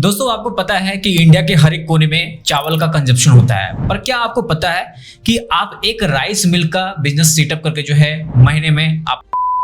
दोस्तों आपको पता है कि इंडिया के हर एक कोने में चावल का कंजप्शन होता है, पर क्या आपको पता है कि आप एक राइस मिल का बिजनेस सेटअप करके जो है महीने में आप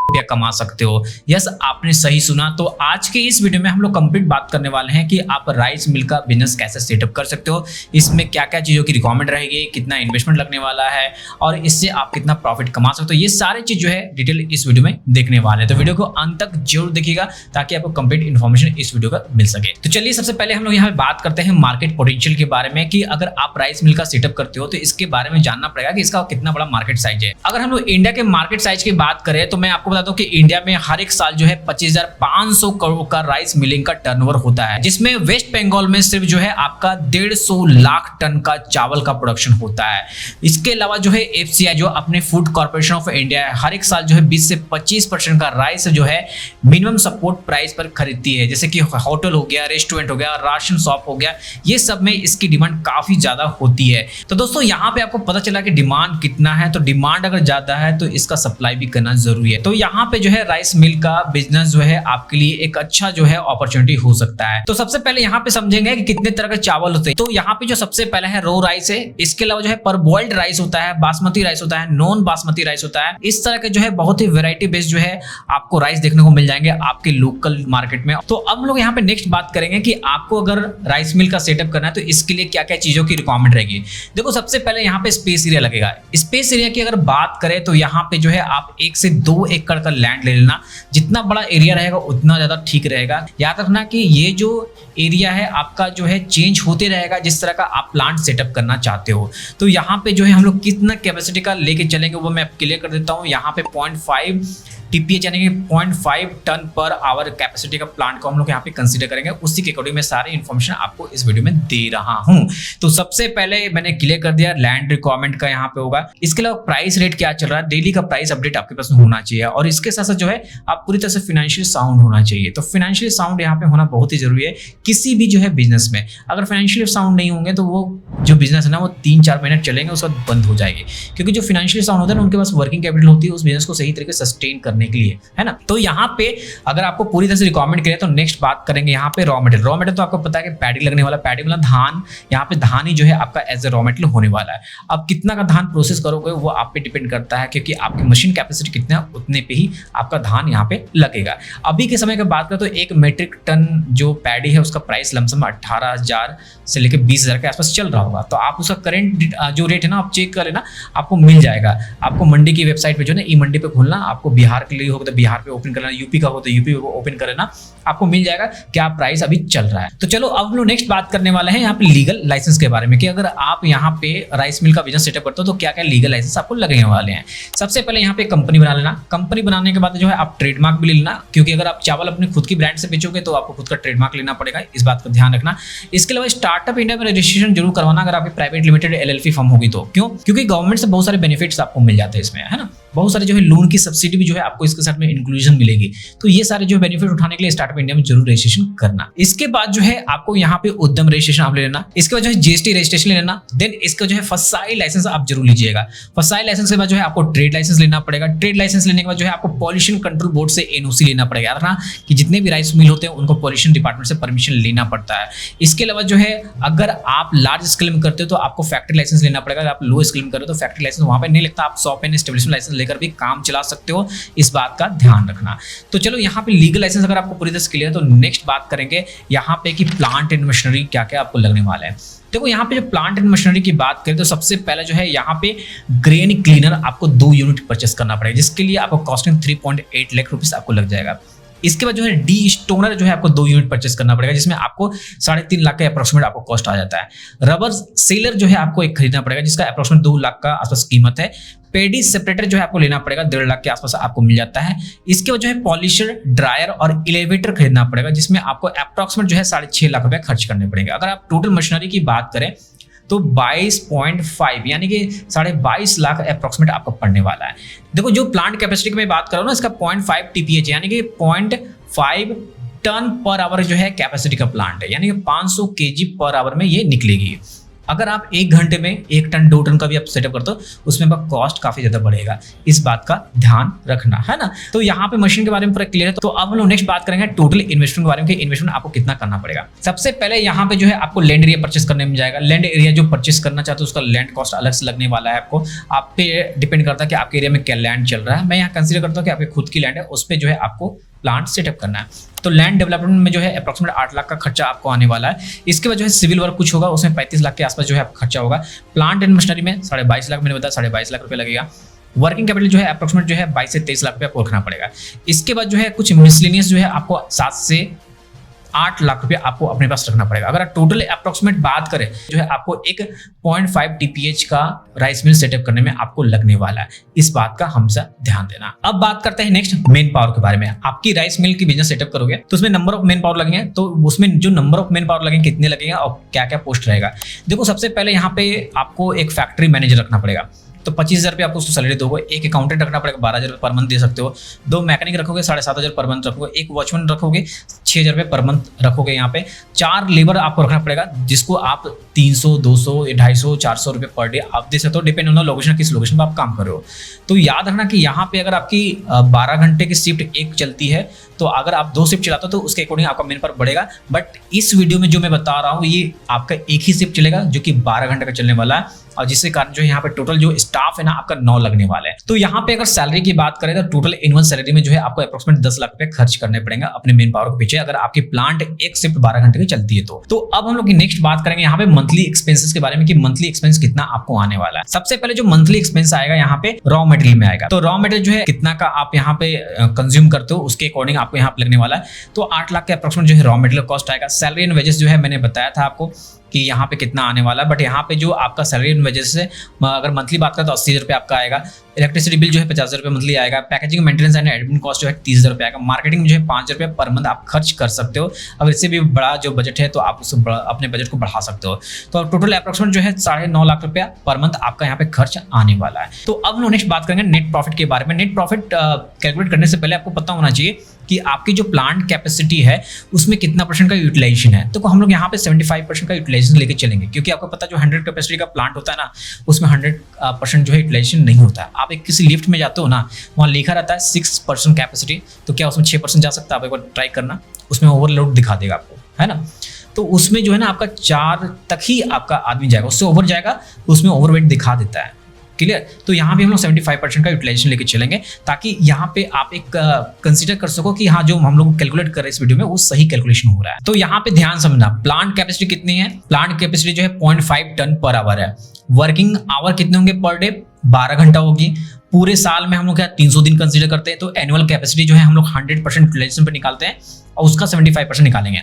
रुपया कमा सकते हो। यस, आपने सही सुना। तो आज के इस वीडियो में हम लोग कंप्लीट बात करने वाले हैं कि आप राइस मिल का बिजनेस कैसे सेटअप कर सकते हो, इसमें क्या क्या चीजों की रिक्वायरमेंट रहेगी, कितना इन्वेस्टमेंट लगने वाला है और इससे आप कितना प्रॉफिट कमा सकते हो। ये सारी चीज जो है डिटेल इस वीडियो में देखने वाले हैं, तो वीडियो को अंत तक जरूर देखिएगा ताकि आपको कंप्लीट इन्फॉर्मेशन इस वीडियो का मिल सके। तो चलिए सबसे पहले हम लोग यहाँ पे बात करते हैं मार्केट पोटेंशियल के बारे में कि अगर आप राइस मिल का सेटअप करते हो तो इसके बारे में जानना पड़ेगा कि इसका कितना बड़ा मार्केट साइज है। अगर हम लोग इंडिया के मार्केट साइज की बात करें तो मैं आपको बता दूं कि इंडिया में हर एक साल जो है 25,500 करोड़ का राइस मिलिंग का टर्नओवर होता है, जिसमें वेस्ट बंगाल में सिर्फ जो है आपका 150 लाख टन का चावल का प्रोडक्शन होता है। इसके अलावा जो है एफसीआई जो अपने फूड कॉर्पोरेशन ऑफ इंडिया है, हर एक साल जो है 20 से 25% का राइस जो है मिनिमम सपोर्ट प्राइस पर खरीदती है। जैसे कि होटल हो गया, रेस्टोरेंट हो गया, राशन शॉप हो गया, ये सब में इसकी डिमांड काफी ज्यादा होती है। तो दोस्तों यहाँ पे आपको पता चला कि डिमांड कितना है, तो डिमांड अगर ज्यादा है तो इसका सप्लाई भी करना जरूरी है। तो यहाँ पे जो है राइस मिल का बिजनेस जो है आपके लिए एक अच्छा जो है अपॉर्चुनिटी हो सकता है। तो सबसे पहले यहाँ पे समझेंगे कि कितने तरह के चावल होते हैं। तो यहाँ पे जो सबसे पहले है रो राइस है, इसके अलावा जो है परबॉइल्ड राइस होता है, बासमती राइस होता है, नॉन बासमती राइस होता है। इस तरह के जो है बहुत ही वेराइटी बेस्ड जो है आपको राइस देखने को मिल जाएंगे आपके लोकल मार्केट में। तो अब लोग यहाँ पे नेक्स्ट बात करेंगे कि आपको अगर राइस मिल का सेटअप करना है तो इसके लिए क्या क्या चीजों की रिक्वायरमेंट रहेगी। देखो सबसे पहले यहाँ पे स्पेस एरिया लगेगा। स्पेस एरिया की अगर बात करें तो यहाँ पे जो है आप 1 से 2 एकड़ का लैंड ले लेना। जितना बड़ा एरिया रहेगा उतना ज्यादा ठीक रहेगा। याद रखना कि ये जो एरिया है आपका जो है चेंज होते रहेगा जिस तरह का आप प्लांट सेटअप करना चाहते हो। तो यहाँ पे जो है हम लोग कितना कैपेसिटी का लेके चलेंगे वो मैं क्लियर कर देता हूँ। यहाँ पे 0.5 टीपीएच यानी कि 0.5 टन पर आवर कैपेसिटी का प्लांट को हम लोग यहाँ पे कंसीडर करेंगे। उसी के अकॉर्डिंग मैं सारी इन्फॉर्मेशन आपको इस वीडियो में दे रहा हूँ। तो सबसे पहले मैंने क्लियर कर दिया लैंड रिक्वायरमेंट का यहाँ पे होगा। इसके अलावा प्राइस रेट क्या चल रहा है, डेली का प्राइस अपडेट आपके पास होना चाहिए और इसके साथ साथ जो है आप पूरी तरह से फाइनेंशियल साउंड होना चाहिए। तो फाइनेंशियल साउंड यहाँ पे होना बहुत ही जरूरी है किसी भी जो है बिजनेस में। अगर फाइनेंशियल साउंड नहीं होंगे तो वो जो बिजनेस है ना वो 3-4 महीने चलेंगे उसके बाद बंद हो जाएगी, क्योंकि जो फाइनेंशियल साउंड होता है ना उनके पास वर्किंग कैपिटल होती है उस बिजनेस को सही तरीके से सस्टेन करने के लिए, है ना। तो यहाँ पे अगर आपको पूरी तरह से रिक्वायरमेंट करें तो नेक्स्ट बात करेंगे यहाँ पे रॉ मटेरियल। रॉ मटेरियल तो आपको पता है कि पैडी लगने वाला, पैडी वाला धान, यहाँ पे धान ही जो है आपका एज ए रॉ मटेरियल होने वाला है। अब कितना का धान प्रोसेस करोगे वो आप पे डिपेंड करता है, क्योंकि आपकी मशीन कैपेसिटी कितना है उतने पे ही आपका धान यहाँ पे लगेगा। अभी के समय की बात करें तो 1 मीट्रिक टन जो पैडी है उसका प्राइस लमसम 18,000 से लेकर 20,000 के आसपास चल रहा होगा। तो आप उसका करंट जो रेट है ना आप चेक कर लेना, आपको मिल जाएगा। आपको मंडी की वेबसाइट पे जो है ना ई मंडी पे खोलना, आपको बिहार के लिए होगा तो बिहार पे ओपन करना, यूपी का हो तो यूपी पे ओपन कर लेना, आपको मिल जाएगा क्या प्राइस अभी चल रहा है। तो चलो अब लोग नेक्स्ट बात करने वाले हैं यहाँ पे लीगल लाइसेंस के बारे में कि अगर आप यहाँ पे राइस मिल का बिजनेस सेटअप करते हो तो क्या क्या लीगल लाइसेंस आपको लगने वाले हैं। सबसे पहले यहाँ पे कंपनी बना लेना। कंपनी बनाने के बाद जो है आप ट्रेडमार्क भी ले लेना, क्योंकि अगर आप चावल अपनी खुद की ब्रांड से बेचोगे तो आपको खुद का ट्रेडमार्क लेना पड़ेगा, इस बात का ध्यान रखना। इसके अलावा स्टार्टअप इंडिया में रजिस्ट्रेशन जरूर करवाना अगर आपकी प्राइवेट लिमिटेड एलएलपी फर्म होगी तो। क्यों? क्योंकि गवर्नमेंट से बहुत सारे बेनिफिट्स आपको मिल जाते हैं इसमें, है ना। बहुत सारे जो है लोन की सब्सिडी भी जो है आपको इसके साथ में इंक्लूजन मिलेगी। तो ये सारे जो बेनिफिट उठाने के लिए स्टार्टअप इंडिया में जरूर रजिस्ट्रेशन करना। इसके बाद जो है आपको यहाँ पे उद्यम रजिस्ट्रेशन आप ले लेना। इसके बाद जो है जीएसटी रजिस्ट्रेशन ले लेना। देन इसका जो है फसाई लाइसेंस आप जरूर लीजिएगा। फसाई लाइसेंस के बाद जो है आपको ट्रेड लाइसेंस लेना पड़ेगा। ट्रेड लाइसेंस लेने के बाद जो है आपको पॉल्यूशन कंट्रोल बोर्ड से एनओसी लेना पड़ेगा। याद रखना कि जितने भी राइस मिल होते हैं उनको पॉल्यूशन डिपार्टमेंट से परमिशन लेना पड़ता है। इसके अलावा जो है अगर आप लार्ज स्केल में करते हो तो आपको फैक्ट्री लाइसेंस लेना पड़ेगा। अगर आप लो स्केल में कर रहे हो तो फैक्ट्री लाइसेंस वहां पे नहीं लगता, आप शॉप एंड एस्टेब्लिशमेंट लाइसेंस लेकर भी काम चला सकते हो, इस बात का ध्यान रखना। तो चलो यहाँ पे लीगल लाइसेंस अगर आपको पूरी तरह से क्लियर है तो नेक्स्ट बात करेंगे यहाँ पे कि प्लांट एंड मशीनरी क्या क्या आपको लगने वाला है। देखो यहाँ पे जो प्लांट एंड मशीनरी की बात करें तो सबसे पहले जो है यहाँ पे ग्रेन क्लीनर आपको 2 यूनिट परचेस करना पड़ेगा, जिसके लिए आपको कॉस्टिंग 3.8 लाख रुपीस आपको लग जाएगा। इसके बाद जो है डी स्टोनर जो है आपको 2 यूनिट परचेस करना पड़ेगा, जिसमें आपको 3.5 लाख का अप्रोक्सीमेट आपको कॉस्ट आ जाता है। रबर सेलर जो है आपको एक खरीदना पड़ेगा जिसका अप्रोक्सीमेट 2 लाख का आसपास कीमत है। पेडी सेपरेटर जो है आपको लेना पड़ेगा, 1.5 लाख के आसपास आपको मिल जाता है। इसके बाद जो है पॉलिशर, ड्रायर और एलिवेटर खरीदना पड़ेगा, जिसमें आपको अप्रोक्सीमेट जो है 6.5 लाख रुपए खर्च करने पड़ेंगे। अगर आप टोटल मशीनरी की बात करें तो 22.5 यानी कि 22.5 लाख अप्रोक्सीमेट आपको पड़ने वाला है। देखो जो प्लांट कैपेसिटी की मैं बात कर रहा हूँ ना, इसका 0.5 टीपीएच यानी कि 0.5 टन पर आवर जो है कैपेसिटी का प्लांट है, यानी कि 500 केजी पर आवर में ये निकलेगी। अगर आप 1 घंटे में 1 टन 2 टन का भी आप सेटअप करते हो, उसमें आपका कॉस्ट काफी ज्यादा बढ़ेगा। इस बात का ध्यान रखना है ना। तो यहाँ पे मशीन के बारे में पूरा क्लियर है। तो अब हम लोग नेक्स्ट बात करेंगे टोटल इन्वेस्टमेंट के बारे में कि इन्वेस्टमेंट आपको कितना करना पड़ेगा। सबसे पहले यहाँ पे जो है आपको लैंड एरिया परचेस करने में जाएगा। लैंड एरिया जो परचेस करना चाहते हो उसका लैंड कॉस्ट अलग से लगने वाला है आपको। आप पे डिपेंड करता है कि आपके एरिया में क्या लैंड चल रहा है। मैं यहाँ कंसीडर करता हूँ कि आपकी खुद की लैंड है, उस पर जो है आपको प्लांट सेटअप करना है। तो लैंड डेवलपमेंट में जो है अप्रॉक्सीमेट 8 लाख का खर्चा आपको आने वाला है। इसके बाद जो है सिविल वर्क कुछ होगा, उसमें 35 लाख के आसपास जो है आपका खर्चा होगा। प्लांट एंड मशीनरी में 22.5 लाख, मैंने बताया 22.5 लाख रुपये लगेगा। वर्किंग कैपिटल जो है अप्रॉक्सीमेट जो है 22 से 23 लाख रुपये आपको रखना पड़ेगा। इसके बाद जो है कुछ मिसलेनियस जो है आपको 7 से 8 लाख रुपये आपको अपने पास रखना पड़ेगा। अगर टोटल अप्रॉक्सीमेट बात करें जो है आपको एक 0.5 TPH का राइस मिल सेटअप करने में आपको लगने वाला है। इस बात का हमेशा ध्यान देना। अब बात करते हैं नेक्स्ट मेन पावर के बारे में। आपकी राइस मिल की बिजनेस सेटअप करोगे तो उसमें नंबर ऑफ मेन पावर लगेंगे। तो उसमें जो नंबर ऑफ मेन पावर लगेंगे कितने लगेंगे और क्या क्या पोस्ट रहेगा। देखो सबसे पहले यहाँ पे आपको एक फैक्ट्री मैनेजर रखना पड़ेगा, तो 25,000 रुपये आपको उसको सैलरी दोगे। एक अकाउंटेंट रखना पड़ेगा, 12,000 रुपये पर मंथ दे सकते हो। 2 मैकेनिक रखोगे, 7,500 पर मंथ रखोगे। 1 वॉचमैन रखोगे, 6,000 रुपये पर मंथ रखोगे। यहाँ पे 4 लेबर आपको रखना पड़ेगा, जिसको आप 300, 200, 250, 400 रुपये पर डे आप दे सकते हो, डिपेंड ऑन लोकेशन, किस लोकेशन पर आप काम कर रहे हो। तो याद रखना कि यहाँ पे अगर आपकी 12 घंटे की शिफ्ट एक चलती है, तो अगर आप 2 शिफ्ट चलाते हो तो उसके अकॉर्डिंग आपका मेन पावर बढ़ेगा। बट इस वीडियो में जो मैं बता रहा हूँ ये आपका एक ही शिफ्ट चलेगा जो कि 12 घंटे का चलने वाला है, और जिसके कारण जो है यहाँ पे टोटल जो स्टाफ है ना आपका 9 लगने वाला है। तो यहाँ पे अगर सैलरी की बात करें तो टोटल एनुअल सैलरी में जो है आपको अप्रोक्सीमेट 10 लाख रुपए खर्च करने पड़ेंगे अपने मेन पावर के पीछे, अगर आपकी प्लांट एक शिफ्ट 12 घंटे की चलती है। तो अब हम लोग की नेक्स्ट बात करेंगे यहाँ पे मंथली एक्सपेंसेस के बारे में कि मंथली एक्सपेंस कितना आपको आने वाला है। सबसे पहले जो मंथली एक्सपेंस आएगा यहाँ पे रॉ मटेरियल में आएगा। तो रॉ मटेरियल जो है कितना का आप यहाँ पे कंज्यूम करते हो उसके अकॉर्डिंग आपको यहाँ पे लगने वाला है। तो 8 लाख के अप्रोक्सीमेट जो है रॉ मटेरियल कॉस्ट आएगा। सैलरी एंड वेजेस जो है मैंने बताया था आपको कि यहाँ पे कितना आने वाला है, बट यहाँ पे जो आपका सैलरी एंड वेजेस से अगर मंथली बात करें तो 80,000 रुपये आपका आएगा। इलेक्ट्रिसिटी बिल जो है 50,000 रुपये मंथली आएगा। Packaging maintenance and admin cost जो है 30,000 रुपये आएगा। मार्केटिंग जो है 5,000 रुपये पर मंथ आप खर्च कर सकते हो। अगर इससे भी बड़ा जो बजट है तो आप उस अपने बजट को बढ़ा सकते हो। तो टोटल अप्रोक्सीमेट जो है 9.5 लाख रुपया पर मंथ आपका यहाँ पे खर्च आने वाला है। तो अब हम नेक्स्ट बात करेंगे नेट प्रॉफिट के बारे में। नेट प्रॉफिट कैलकुलेट करने से पहले आपको पता होना चाहिए कि आपकी जो प्लांट कैपेसिटी है उसमें कितना % का यूटिलाइजेशन है। तो हम लोग यहाँ पे 75% का यूटिलाइजेशन लेके चलेंगे, क्योंकि आपको पता जो 100 कैपेसिटी का प्लांट होता है ना उसमें 100% जो है यूटिलाइजेशन नहीं होता है। आप एक किसी लिफ्ट में जाते हो ना, वहाँ लिखा रहता है 6% कैपेसिटी, तो क्या उसमें 6% जा सकता है? आप एक बार ट्राई करना, उसमें ओवरलोड दिखा देगा आपको, है ना। तो उसमें जो है ना आपका 4 तक ही आपका आदमी जाएगा, उससे ओवर जाएगा उसमें ओवरवेट दिखा देता है। क्लियर? तो यहाँ पे हम लोग 75% का यूटिलाइजेशन लेके चलेंगे, ताकि यहाँ पे आप एक कंसीडर कर सको कि हाँ जो हम लोग कैलकुलेट कर रहे हैं इस वीडियो में वो सही कैलकुलेशन हो रहा है। तो यहाँ पे ध्यान समझना, प्लांट कैपेसिटी कितनी है? प्लांट कैपेसिटी जो है 0.5 टन पर आवर है। वर्किंग आवर कितने होंगे पर डे? 12 घंटा होगी। पूरे साल में हम लोग क्या 300 दिन कंसीडर करते हैं, तो एनुअल कैपेसिटी जो है हम लोग 100% यूटिलाइजेशन पर निकालते हैं और उसका 75% निकालेंगे।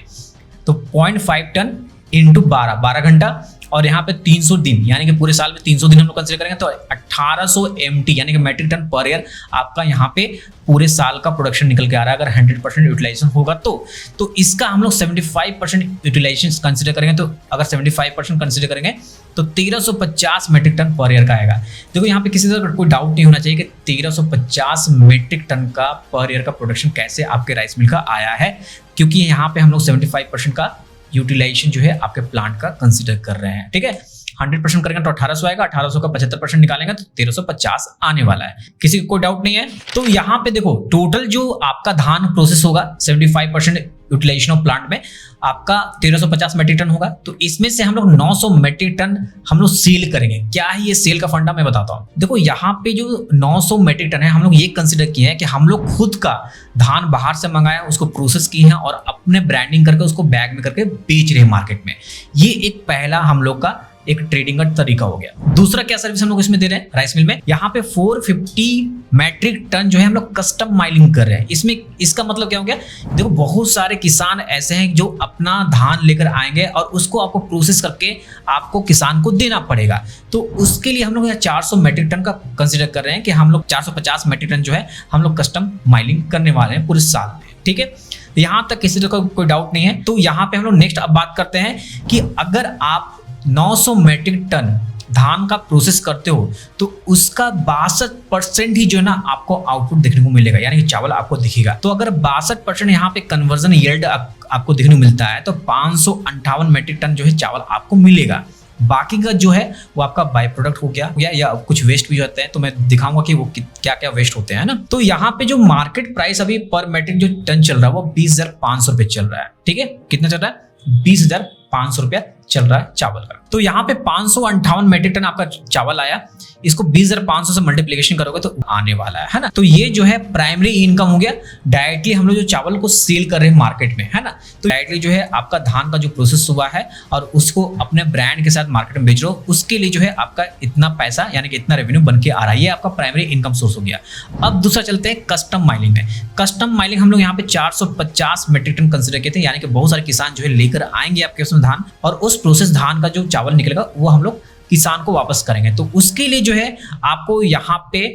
तो 0.5 टन इंटू 12 घंटा, और यहाँ पे 300 दिन यानी कि पूरे साल में 300 दिन हम लोग कंसीडर करेंगे तो 1800 MT यानी कि मेट्रिक टन पर ईयर आपका यहाँ पे पूरे साल का प्रोडक्शन निकल के आ रहा है, अगर 100% यूटिलाइजेशन होगा तो इसका हम लोग 75% यूटिलाइजेशन कंसीडर करेंगे। तो अगर 75% कंसीडर करेंगे तो 1350 मेट्रिक टन पर ईयर का आएगा। देखो यहाँ पे किसी तरह कोई डाउट नहीं होना चाहिए कि 1350 मेट्रिक टन का पर ईयर का प्रोडक्शन कैसे आपके राइस मिल का आया है, क्योंकि यहाँ पे हम लोग 75% का यूटिलाइजेशन जो है आपके प्लांट का कंसीडर कर रहे हैं। ठीक है, 100% करेंगे तो 1800 आएगा, 1800 का 75% निकालेंगे तो 1350 आने वाला है। किसी को कोई डाउट नहीं है? तो यहाँ पे देखो टोटल जो आपका धान प्रोसेस होगा 75% यूटिलाइजेशन ऑफ प्लांट में आपका 1350 मेट्रिक टन होगा। तो इसमें से हम लोग 900 मेट्रिक टन हम लोग सेल करेंगे। क्या है ये सेल का फंडा, मैं बताता हूँ। देखो यहाँ पे जो 900 मेट्रिक टन है हम लोग ये कंसीडर किए हैं कि हम लोग खुद का धान बाहर से मंगाया, उसको प्रोसेस किए हैं और अपने ब्रांडिंग करके उसको बैग में करके बेच रहे हैं मार्केट में। ये एक पहला हम लोग का एक ट्रेडिंग का तरीका हो गया। दूसरा क्या सर्विस हम लोग इसमें दे रहे हैं राइस मिल में, यहाँ पे 450 मैट्रिक टन जो है हम लोग कस्टम माइलिंग कर रहे हैं। इसमें इसका मतलब क्या हो गया? देखो बहुत सारे किसान ऐसे हैं जो अपना धान लेकर आएंगे और उसको आपको प्रोसेस करके आपको किसान को देना पड़ेगा। तो उसके लिए हम लोग यहाँ 400 मैट्रिक टन का कंसिडर कर रहे हैं कि हम लोग 450 मैट्रिक टन जो है हम लोग कस्टम माइलिंग करने वाले हैं पूरे साल में। ठीक है, यहाँ तक किसी तरह का कोई डाउट नहीं है। तो यहाँ पे हम लोग नेक्स्ट अब बात करते हैं कि अगर आप 900 मैट्रिक टन धान का प्रोसेस करते हो तो उसका 62% ही जो है ना आपको आउटपुट देखने को मिलेगा, यानी कि चावल आपको दिखेगा। तो अगर 62% यहाँ पे कन्वर्जन यील्ड आपको देखने को मिलता है तो 558 मैट्रिक टन जो है चावल आपको मिलेगा। बाकी का जो है वो आपका बाय प्रोडक्ट हो गया या कुछ वेस्ट भी होते हैं, तो मैं दिखाऊंगा कि वो क्या क्या वेस्ट होते हैं ना। तो यहाँ पे जो मार्केट प्राइस अभी पर मेट्रिक जो टन चल रहा है वो 20,500 रुपए चल रहा है। ठीक है, कितना चल रहा है? 20,500 रुपया चल रहा है चावल का। तो यहाँ पे 558 मेट्रिक टन आपका चावल आया, इसको 20,500 से मल्टीप्लिकेशन करोगे तो आने वाला है ना। तो ये जो है प्राइमरी इनकम हो गया। डायरेक्टली हम लोग जो चावल को सेल कर रहे हैं मार्केट में, है ना, तो डायरेक्टली जो है आपका धान का जो प्रोसेस हुआ है और उसको अपने ब्रांड के साथ मार्केट में बेच रहे हो, उसके लिए जो है आपका इतना पैसा यानी कि इतना रेवेन्यू बन के आ रहा है। ये आपका प्राइमरी इनकम सोर्स हो गया। अब दूसरा चलते हैं कस्टम माइनिंग में। कस्टम माइनिंग हम लोग यहाँ पे 450 मेट्रिक टन कंसिडर किए थे, यानी कि बहुत सारे किसान जो है लेकर आएंगे आपके उसमें धान, और उस प्रोसेस धान का जो चावल निकलेगा वो हम लोग किसान को वापस करेंगे। तो उसके लिए जो है आपको यहाँ पे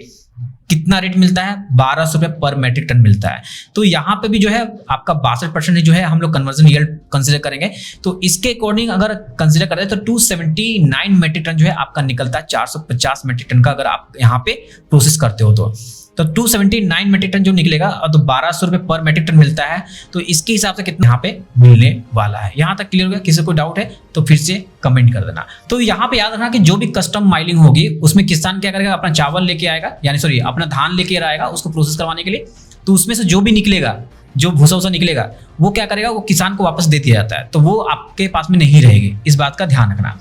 कितना रेट मिलता है? 1200 रुपये पर मेट्रिक टन मिलता है। तो यहाँ पे भी जो है आपका 62% जो है हम लोग कन्वर्जन यील्ड कंसीडर करेंगे। तो इसके अकॉर्डिंग अगर कंसीडर करें तो 279 मेट्रिक टन जो है आपका निकलता है 450 मेट्रिक टन का, अगर आप यहाँ पे प्रोसेस करते हो तो 279 मेट्रिक टन जो निकलेगा और तो 1200 रुपये पर मेट्रिक टन मिलता है। तो इसके हिसाब से कितना यहाँ पे मिलने वाला है? यहाँ तक क्लियर हो गया? किसी को डाउट है तो फिर से कमेंट कर देना। तो यहाँ पे याद रखना कि जो भी कस्टम माइनिंग होगी उसमें किसान क्या करेगा? अपना चावल लेके आएगा, यानी सॉरी अपना धान लेके आएगा उसको प्रोसेस करवाने के लिए। तो उसमें से जो भी निकलेगा, जो भूसा वूसा निकलेगा, वो क्या करेगा? वो किसान को वापस दे दिया जाता है। तो वो आपके पास में नहीं रहेगी, इस बात का ध्यान रखना।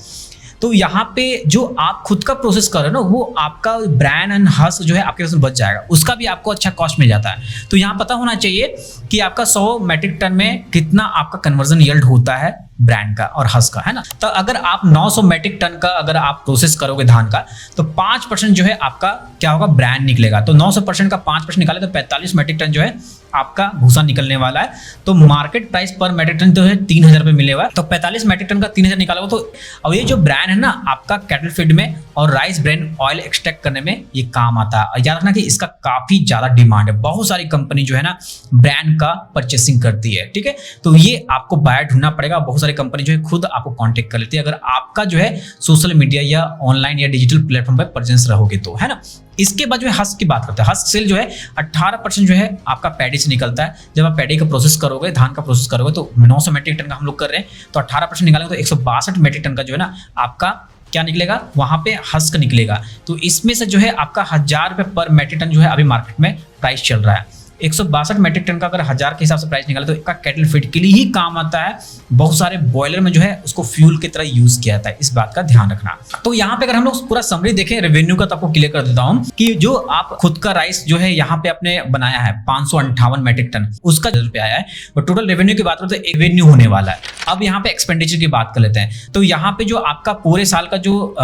तो यहाँ पे जो आप खुद का प्रोसेस कर रहे हो ना, वो आपका ब्रांड एंड हस जो है आपके पास बच जाएगा, उसका भी आपको अच्छा कॉस्ट मिल जाता है। तो यहाँ पता होना चाहिए कि आपका 100 मेट्रिक टन में कितना आपका कन्वर्जन यील्ड होता है ब्रांड का और हस का, है ना। तो अगर आप 900 मेट्रिक टन का अगर आप प्रोसेस करोगे धान का, तो 5% जो है आपका क्या होगा? ब्रांड निकलेगा। तो 900% का 5% निकाले तो 45 मेट्रिक टन जो है आपका भूसा निकलने वाला है। तो मार्केट प्राइस पर मेट्रिक टन जो है 3,000 रुपये मिलेगा। तो 45 मेट्रिक टन का 3,000 निकालोगे तो अब ये जो ब्रांड है ना आपका कैटल फीड में और राइस ब्रेन ऑयल एक्सट्रैक्ट करने में ये काम आता है। और याद रखना कि इसका काफी ज्यादा डिमांड है, बहुत सारी कंपनी जो है ना ब्रांड का परचेसिंग करती है। ठीक है, तो ये आपको बायर ढूंढना पड़ेगा। बहुत सारी कंपनी जो है खुद आपको कांटेक्ट कर लेती है अगर आपका जो है सोशल मीडिया या ऑनलाइन या डिजिटल प्लेटफॉर्म पर प्रेजेंस रहोगे तो, है ना। इसके बाद जो है हस्क की बात करते हैं। हस्क सेल जो है 18% जो है आपका पैडी से निकलता है। जब आप पैडी का प्रोसेस करोगे, धान का प्रोसेस करोगे, तो 900 मेट्रिक टन का हम लोग कर रहे हैं, तो 18% निकालेंगे तो 162 मेट्रिक टन का जो है ना आपका क्या निकलेगा? वहां पे हस्क निकलेगा। तो इसमें से जो है आपका 1,000 रुपये पर मेट्रिक टन जो है अभी मार्केट में प्राइस चल रहा है। 162 मेट्रिक टन का अगर 1,000 के हिसाब से प्राइस निकाले तो इसका कैटल फीड के लिए ही काम आता है। बहुत सारे बॉयलर में जो है उसको फ्यूल की तरह यूज किया जाता है, इस बात का ध्यान रखना। तो यहाँ पे अगर हम लोग पूरा समरी देखें रेवेन्यू का, तो आपको क्लियर कर देता हूँ कि जो आप खुद का राइस जो है यहाँ पे आपने बनाया है 558 मेट्रिक टन, उसका रुपया आया है। और टोटल रेवेन्यू की बात करें तो रेवेन्यू होने वाला है। अब यहाँ पे एक्सपेंडिचर की बात कर लेते हैं। तो यहाँ पे जो आपका पूरे साल का जो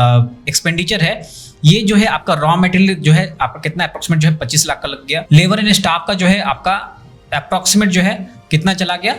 एक्सपेंडिचर है, ये जो है आपका रॉ मटेरियल जो है आपका कितना अप्रोक्सीमेट जो है 25 लाख का लग गया। लेबर एंड स्टाफ का जो है आपका अप्रोक्सीमेट जो है कितना चला गया?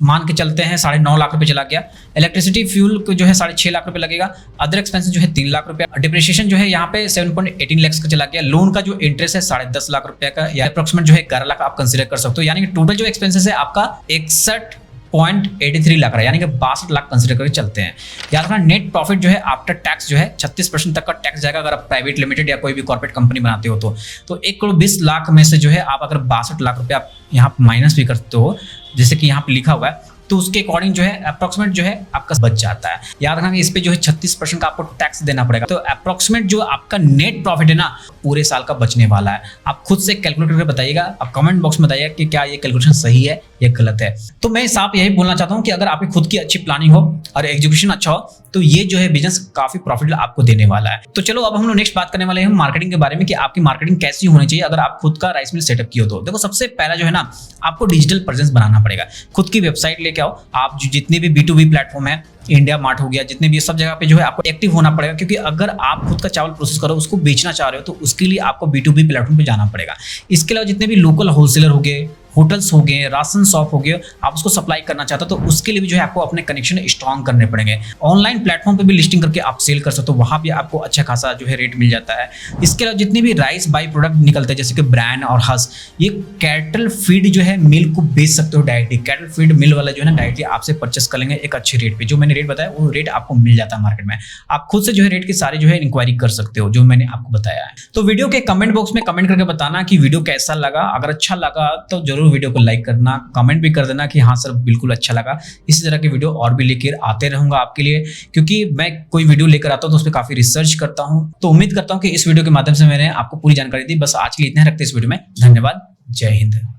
मान के चलते हैं 9.5 लाख रुपए चला गया। इलेक्ट्रिसिटी फ्यूल को जो है 6.5 लाख रुपए लगेगा। अदर एक्सपेंसेस जो है 3 लाख रुपया। डिप्रिसिएशन जो है यहाँ पे 7.18 लाख का चला गया। लोन का जो इंटरेस्ट है 10.5 लाख रुपया का, या अप्रोक्सीमेट जो है 11 लाख आप कंसीडर कर सकते हो। यानी कि टोटल जो एक्सपेंसेस है आपका 61.83 लाख रहा है, यानी कि 62 लाख कंसीडर करके चलते हैं। याद रखना नेट प्रॉफिट जो है आफ्टर टैक्स जो है 36% तक का टैक्स जाएगा अगर आप प्राइवेट लिमिटेड या कोई भी कॉर्पोरेट कंपनी बनाते हो तो 1,20,00,000 में से जो है आप अगर 62 लाख रुपए आप यहाँ माइनस भी करते हो, जैसे कि यहाँ पे लिखा हुआ है, तो उसके अकॉर्डिंग जो है अप्रोक्सीमेट जो है आपका बच जाता है। याद रखना इस पे जो है 36% का आपको टैक्स देना पड़ेगा। तो अप्रोक्सीमेट जो आपका नेट प्रॉफिट है ना पूरे साल का बचने वाला है। आप खुद से कैलकुलेट करके बताइएगा, आप कमेंट बॉक्स में बताइएगा कि क्या ये कैलकुलेशन सही है या गलत है। तो मैं साफ यही बोलना चाहता हूँ कि अगर आपकी खुद की अच्छी प्लानिंग हो और एग्जीक्यूशन अच्छा हो तो ये जो है बिजनेस काफी प्रॉफिट आपको देने वाला है। तो चलो अब हम लोग नेक्स्ट बात करने वाले हैं मार्केटिंग के बारे में कि आपकी मार्केटिंग कैसी होनी चाहिए अगर आप खुद का राइस मिल सेटअप किए हो तो। देखो सबसे पहला जो है ना आपको डिजिटल प्रेजेंस बनाना पड़ेगा। खुद की वेबसाइट लेके आओ। आप जितने भी B2B प्लेटफॉर्म है, इंडिया मार्ट हो गया, जितने भी सब जगह पे जो है आपको एक्टिव होना पड़ेगा, क्योंकि अगर आप खुद का चावल प्रोसेस करो उसको बेचना चाह रहे हो तो उसके लिए आपको B2B प्लेटफॉर्म पे जाना पड़ेगा। इसके अलावा जितने भी लोकल होलसेलर हो गए, होटल्स हो गए, राशन शॉप हो गए, आप उसको सप्लाई करना चाहते हो तो उसके लिए भी जो है आपको अपने कनेक्शन स्ट्रॉन्ग करने पड़ेंगे। ऑनलाइन प्लेटफॉर्म पे भी लिस्टिंग करके आप सेल कर सकते हो, वहां भी आपको अच्छा खासा जो है रेट मिल जाता है। इसके अलावा जितने भी राइस बाई प्रोडक्ट निकलते हैं जैसे कि ब्रांड और हस, ये कैटल फीड जो है मिल को बेच सकते हो डायरेक्टली। कैटल फीड मिल वाला जो है ना डायरेक्टली आपसे परचेस कर लेंगे एक अच्छे रेट पे। जो मैंने रेट बताया वो रेट आपको मिल जाता है मार्केट में। आप खुद से जो है रेट की सारी जो है इंक्वायरी कर सकते हो जो मैंने आपको बताया है। तो वीडियो के कमेंट बॉक्स में कमेंट करके बताना कि वीडियो कैसा लगा। अगर अच्छा लगा तो जरूर जरूर वीडियो को लाइक करना, कमेंट भी कर देना कि हाँ सर बिल्कुल अच्छा लगा। इसी तरह के वीडियो और भी लेकर आते रहूंगा आपके लिए, क्योंकि मैं कोई वीडियो लेकर आता हूँ तो उस पर काफी रिसर्च करता हूँ। तो उम्मीद करता हूँ कि इस वीडियो के माध्यम से मैंने आपको पूरी जानकारी दी। बस आज के लिए इतना ही रखते हैं इस वीडियो में। धन्यवाद। जय हिंद।